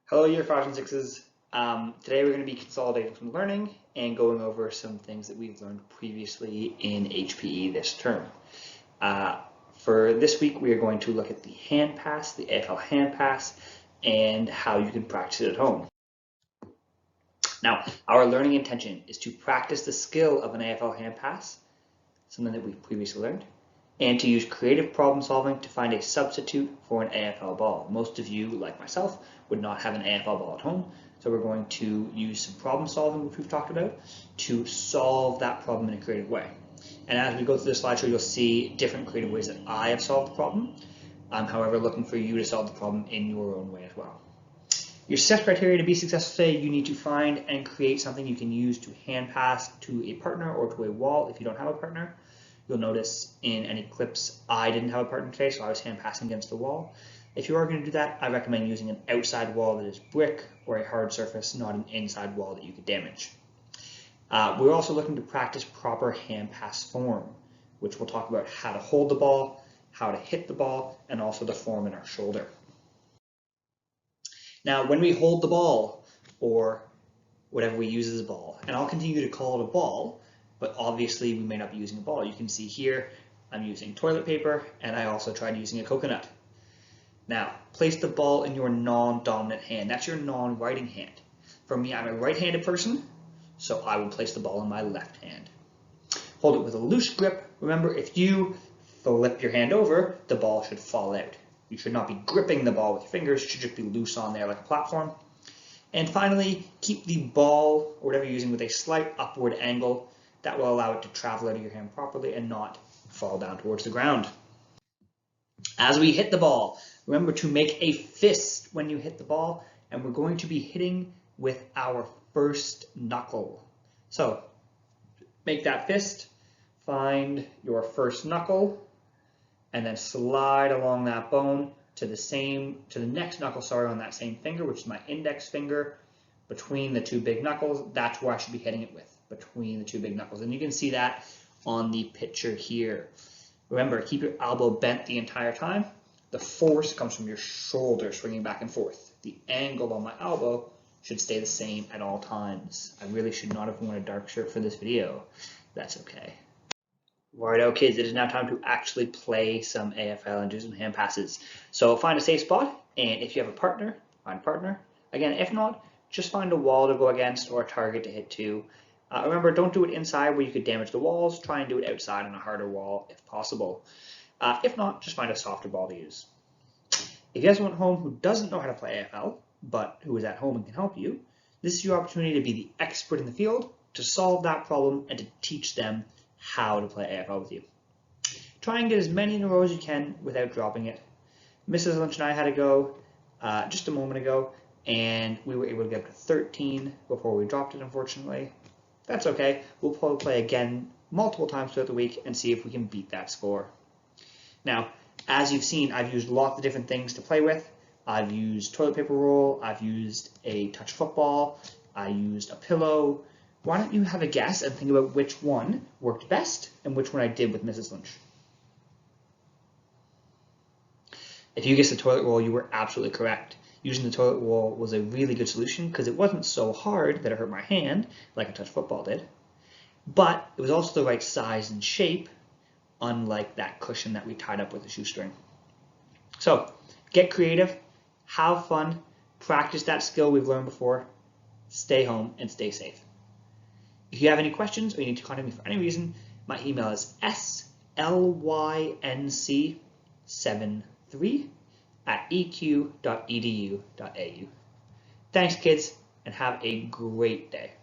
Hello, Year 5s and 6s. Today we're going to be consolidating some learning and going over some things that we've learned previously in HPE this term. For this week, we are going to look at the Handpass, the AFL Handpass, and how you can practice it at home. Now, our learning intention is to practice the skill of an AFL Handpass, something that we've previously learned, and to use creative problem solving to find a substitute for an AFL ball. Most of you, like myself, would not have an AFL ball at home, so we're going to use some problem solving, which we've talked about, to solve that problem in a creative way. And as we go through the slideshow, you'll see different creative ways that I have solved the problem. I'm, however, looking for you to solve the problem in your own way as well. Your success criteria to be successful today, you need to find and create something you can use to hand pass to a partner or to a wall if you don't have a partner. You'll notice in any clips I didn't have a partner today, so I was hand passing against the wall. If you are going to do that, I recommend using an outside wall that is brick or a hard surface, not an inside wall that you could damage. We're also looking to practice proper hand pass form, which we'll talk about how to hold the ball, how to hit the ball, and also the form in our shoulder. Now, when we hold the ball, or whatever we use as a ball, and I'll continue to call it a ball, but obviously we may not be using a ball. You can see here, I'm using toilet paper, and I also tried using a coconut. Now, place the ball in your non-dominant hand. That's your non-writing hand. For me, I'm a right-handed person, so I will place the ball in my left hand. Hold it with a loose grip. Remember, if you flip your hand over, the ball should fall out. You should not be gripping the ball with your fingers. It should just be loose on there like a platform. And finally, keep the ball, or whatever you're using, with a slight upward angle. That will allow it to travel out of your hand properly and not fall down towards the ground. As we hit the ball, remember to make a fist when you hit the ball, and we're going to be hitting with our first knuckle. So make that fist, find your first knuckle, and then slide along that bone to the next knuckle, on that same finger, which is my index finger, between the two big knuckles. That's where I should be hitting it with, between the two big knuckles. And you can see that on the picture here. Remember, keep your elbow bent the entire time. The force comes from your shoulder swinging back and forth. The angle on my elbow should stay the same at all times. I really should not have worn a dark shirt for this video. That's okay. Righto, kids, it is now time to actually play some AFL and do some hand passes. So find a safe spot, and if you have a partner, find a partner. Again, if not, just find a wall to go against or a target to hit to. Remember, don't do it inside where you could damage the walls. Try and do it outside on a harder wall if possible. If not, just find a softer ball to use. If you have someone at home who doesn't know how to play AFL, but who is at home and can help you, this is your opportunity to be the expert in the field, to solve that problem, and to teach them how to play AFL with you. Try and get as many in a row as you can without dropping it. Mrs. Lynch and I had a go just a moment ago, and we were able to get up to 13 before we dropped it, unfortunately. That's okay. We'll probably play again multiple times throughout the week and see if we can beat that score. Now, as you've seen, I've used lots of different things to play with. I've used toilet paper roll, I've used a touch football, I used a pillow. Why don't you have a guess and think about which one worked best and which one I did with Mrs. Lynch? If you guessed the toilet roll, you were absolutely correct. Using the toilet roll was a really good solution because it wasn't so hard that it hurt my hand like a touch football did, but it was also the right size and shape, unlike that cushion that we tied up with a shoestring. So get creative, have fun, practice that skill we've learned before, stay home and stay safe. If you have any questions or you need to contact me for any reason, my email is slync73@eq.edu.au. Thanks, kids, and have a great day.